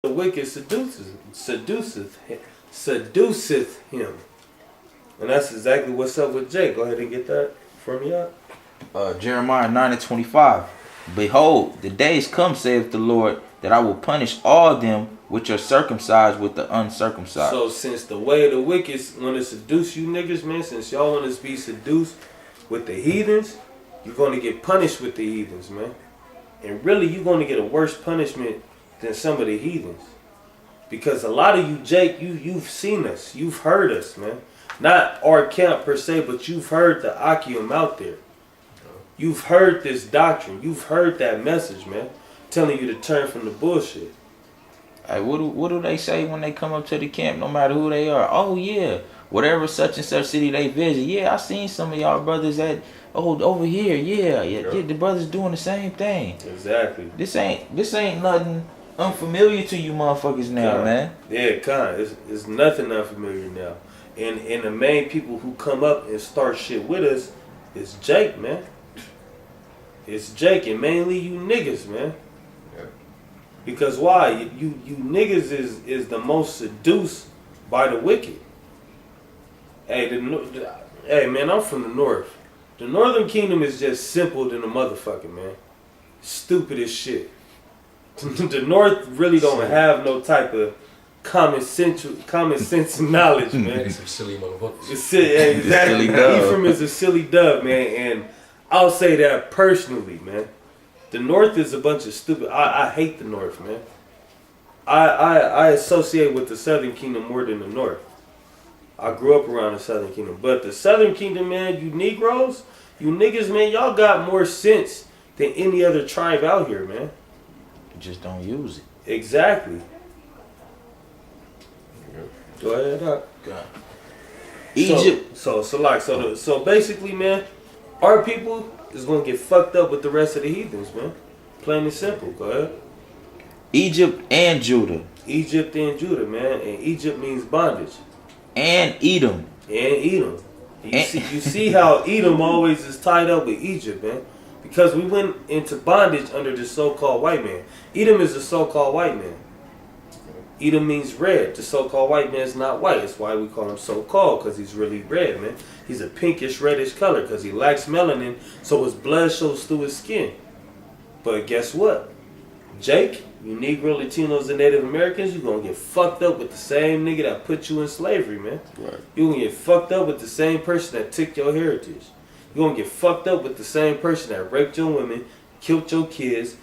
The wicked seduceth him. And that's exactly what's up with Jake. Go ahead and get that from me out. Jeremiah 9:25. Behold, the days come, saith the Lord, that I will punish all them which are circumcised with the uncircumcised. So since the way of the wicked want to seduce you niggas, man, since y'all want to be seduced with the heathens, you're going to get punished with the heathens, man. And really, you're going to get a worse punishment than some of the heathens. Because a lot of you, Jake, you've seen us. You've heard us, man. Not our camp per se, but you've heard the Akim out there. You've heard this doctrine. You've heard that message, man. Telling you to turn from the bullshit. Hey, what do they say when they come up to the camp, no matter who they are? Oh, yeah, whatever such and such city they visit. Yeah, I seen some of y'all brothers over here. Yeah, the brothers doing the same thing. Exactly. This ain't nothing unfamiliar to you motherfuckers now, man. Yeah, it's nothing unfamiliar now. And the main people who come up and start shit with us is Jake, man. It's Jake, and mainly you niggas, man. Yeah. Because why? You niggas is the most seduced by the wicked. Hey, man, I'm from the north. The Northern Kingdom is just simple than a motherfucker, man. Stupid as shit. The North really don't have no type of common sense knowledge, man. It's some silly motherfuckers. Exactly. Ephraim is a silly dove, man, and I'll say that personally, man. The North is a bunch of stupid. I hate the North, man. I associate with the Southern Kingdom more than the North. I grew up around the Southern Kingdom, but the Southern Kingdom, man, you Negroes, you niggas, man, y'all got more sense than any other tribe out here, man. You just don't use it. Exactly. Go ahead, Doc. God. Egypt. So basically, man, our people is gonna get fucked up with the rest of the heathens, man. Plain and simple. Go ahead. Egypt and Judah. Egypt and Judah, man, and Egypt means bondage. And Edom. You see how Edom always is tied up with Egypt, man. Because we went into bondage under the so-called white man. Edom is the so-called white man. Edom means red. The so-called white man is not white. That's why we call him so-called, because he's really red, man. He's a pinkish reddish color because he lacks melanin, so his blood shows through his skin. But guess what? Jake, you Negro, Latinos, and Native Americans, you're going to get fucked up with the same nigga that put you in slavery, man. Right. You're going to get fucked up with the same person that took your heritage. You're going to get fucked up with the same person that raped your women, killed your kids,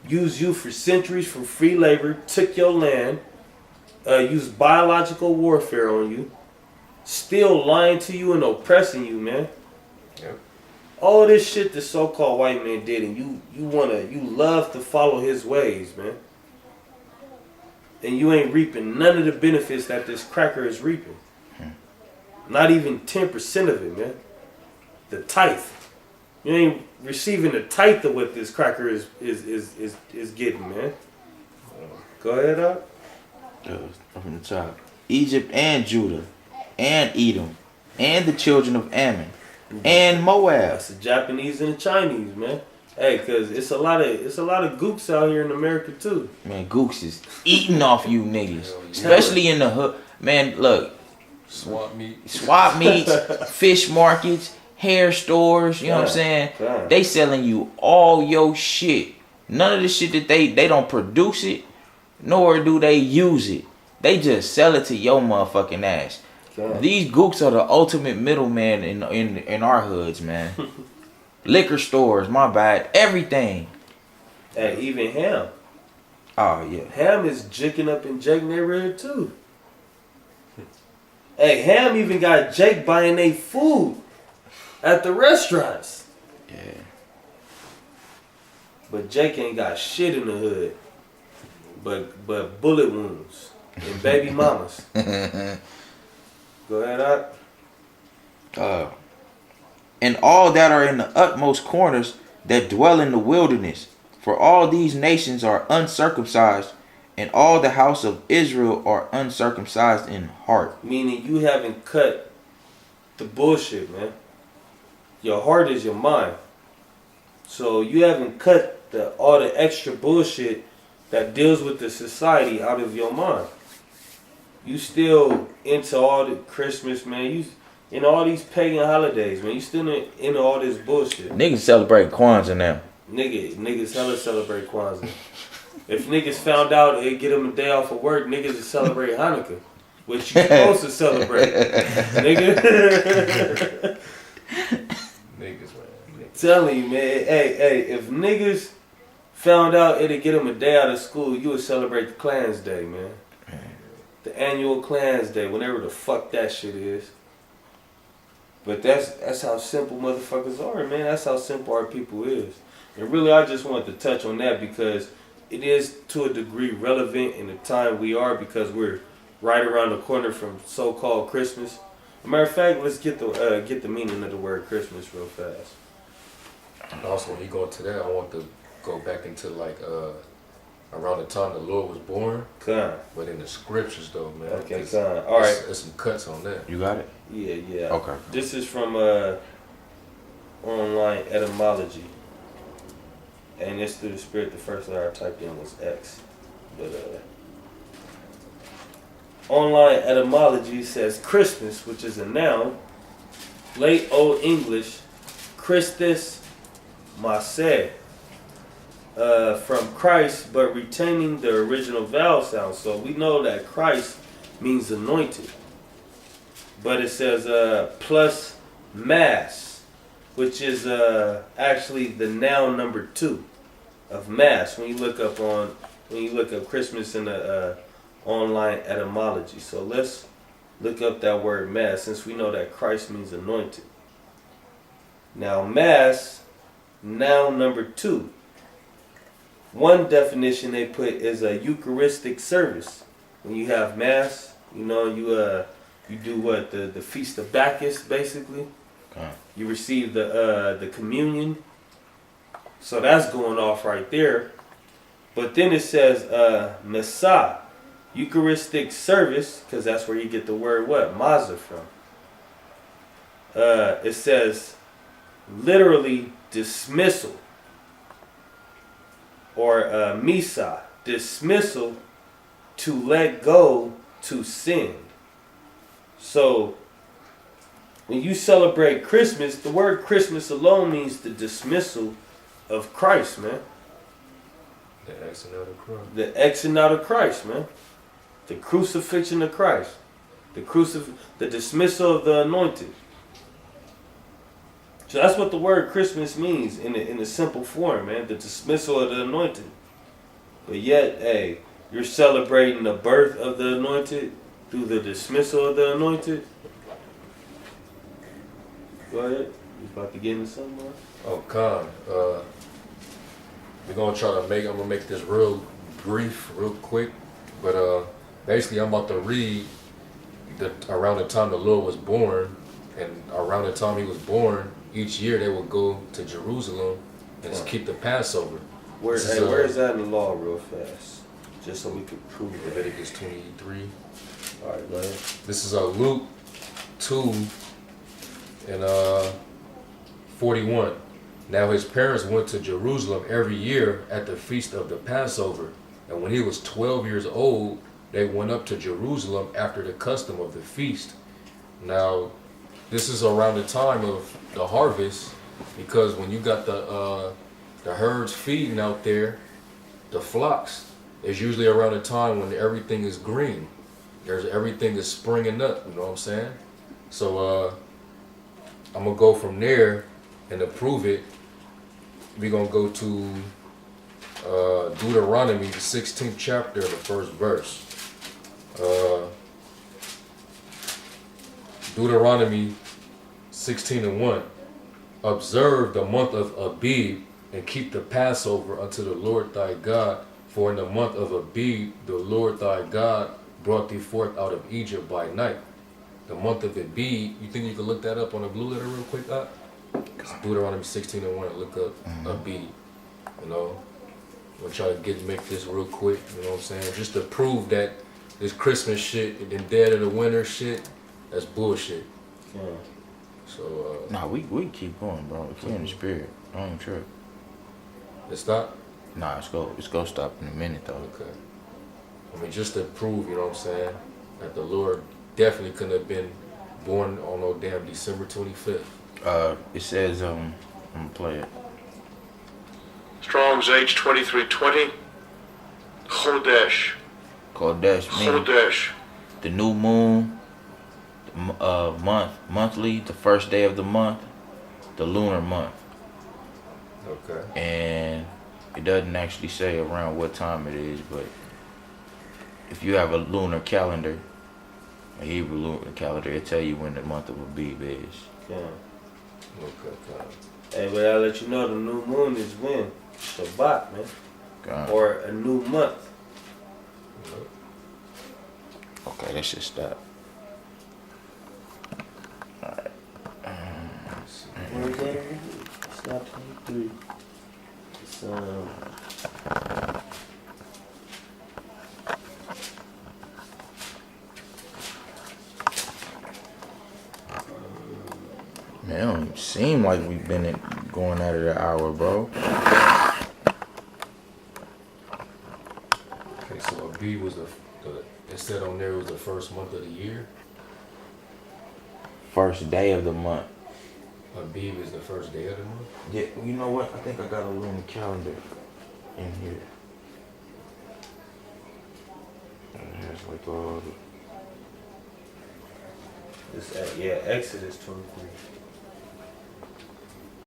used you for centuries for free labor, took your land, used biological warfare on you, still lying to you and oppressing you, man. Yep. All this shit the so-called white man did, and you love to follow his ways, man. And you ain't reaping none of the benefits that this cracker is reaping. Not even 10% of it, man. The tithe. You ain't receiving the tithe of what this cracker is getting, man. Go ahead, Doc. From the top. Egypt and Judah and Edom and the children of Ammon and Moab. That's the Japanese and the Chinese, man. Hey, cause it's a lot of gooks out here in America too. Man, gooks is eating off you niggas, especially in the hood. Man, look, swap meets, fish markets, hair stores. You know what I'm saying? God. They selling you all your shit. None of the shit that they don't produce it, nor do they use it. They just sell it to your motherfucking ass. God. These gooks are the ultimate middleman in our hoods, man. Liquor stores, my bad, everything. Hey, even Ham. Oh yeah, Ham is jigging up in Jake neighborhood too. Hey, Ham even got Jake buying they food at the restaurants. Yeah. But Jake ain't got shit in the hood. But bullet wounds and baby mamas. Go ahead, Doc. And all that are in the utmost corners that dwell in the wilderness. For all these nations are uncircumcised, and all the house of Israel are uncircumcised in heart. Meaning you haven't cut the bullshit, man. Your heart is your mind. So you haven't cut all the extra bullshit that deals with the society out of your mind. You still into all the Christmas, man. You in all these pagan holidays, man. You still into all this bullshit. Niggas celebrate Kwanzaa now. Niggas hella celebrate Kwanzaa. If niggas found out it'd get them a day off of work, niggas would celebrate Hanukkah, which you supposed to celebrate, nigga. Niggas, man. Telling you, man. Hey, if niggas found out it'd get them a day out of school, you would celebrate the Klans Day, man. The annual Klans Day, whenever the fuck that shit is. But that's how simple motherfuckers are, man. That's how simple our people is. And really, I just wanted to touch on that because it is to a degree relevant in the time we are because we're right around the corner from so-called Christmas. As a matter of fact, let's get the meaning of the word Christmas real fast. And also, when you go into that, I want to go back into like around the time the Lord was born. Con. But in the scriptures, though, man. Okay, con. All right. There's some cuts on that. You got it? Yeah. Okay. This is from online etymology. And it's through the spirit. The first letter I typed in was X. But online etymology says Christmas, which is a noun. Late Old English, Christus Masse. From Christ, but retaining the original vowel sound. So we know that Christ means anointed. But it says plus mass, which is actually the noun number 2 of mass. When you look up Christmas in the online etymology. So let's look up that word mass, since we know that Christ means anointed. Now mass, noun number 2. One definition they put is a Eucharistic service. When you have mass, you know, you do what, the feast of Bacchus, basically. Okay. You receive the communion. So that's going off right there. But then it says Messiah, Eucharistic service, because that's where you get the word what? Maza from. It says literally dismissal. Or misa, dismissal, to let go, to send. So, when you celebrate Christmas, the word Christmas alone means the dismissal of Christ, man. The X and out of Christ. The X and out of Christ, man. The crucifixion of Christ. The dismissal of the anointed. So that's what the word Christmas means in a simple form, man. The dismissal of the anointed. But yet, hey, you're celebrating the birth of the anointed through the dismissal of the anointed. Go ahead. You about to get into something more? Oh, Con. I'm gonna make this real brief, real quick. But basically, I'm about to read around the time the Lord was born, and around the time he was born, each year they would go to Jerusalem and just keep the Passover. Where is that in the law real fast? Just so we can prove it. Leviticus 23. Alright, go ahead. This is Luke 2 and 41. Now his parents went to Jerusalem every year at the feast of the Passover. And when he was 12 years old, they went up to Jerusalem after the custom of the feast. Now, this is around the time of the harvest, because when you got the herds feeding out there, the flocks, it's usually around the time when everything is green. Everything is springing up, you know what I'm saying? So I'm gonna go from there, and to prove it, we're gonna go to Deuteronomy, the 16th chapter, the first verse. Deuteronomy 16:1. Observe the month of Abib and keep the Passover unto the Lord thy God. For in the month of Abib, the Lord thy God brought thee forth out of Egypt by night. The month of Abib, you think you can look that up on a blue letter real quick, Doc? It's Deuteronomy 16:1. Look up Abib. You know, we'll try to make this real quick. You know what I'm saying? Just to prove that this Christmas shit and then dead of the winter shit, that's bullshit. Yeah. Nah, we keep going, bro. We in the spirit. I don't trip. Let's stop. Nah, it's gonna stop in a minute though. Okay. I mean, just to prove, you know what I'm saying, that the Lord definitely couldn't have been born on no damn December 25th. It says I'm gonna play it. Strong's H2320. Chodesh. Kodesh means Chodesh. the new moon, monthly, the first day of the month, the lunar month. Okay. And it doesn't actually say around what time it is, but if you have a lunar calendar, a Hebrew lunar calendar, it'll tell you when the month of Abib is. Yeah. Okay. Hey, but I'll let you know the new moon is when? Shabbat, man. God. Or a new month. Okay, that should stop. Where is that? It's not 23. It's Man, it don't even seem like we've been going at it an hour, bro. Okay, so Abib was it said on there it was the first month of the year. First day of the month. Abib is the first day of the month. Yeah, you know what? I think I got a lunar calendar in here. It has like all the... yeah, Exodus 23.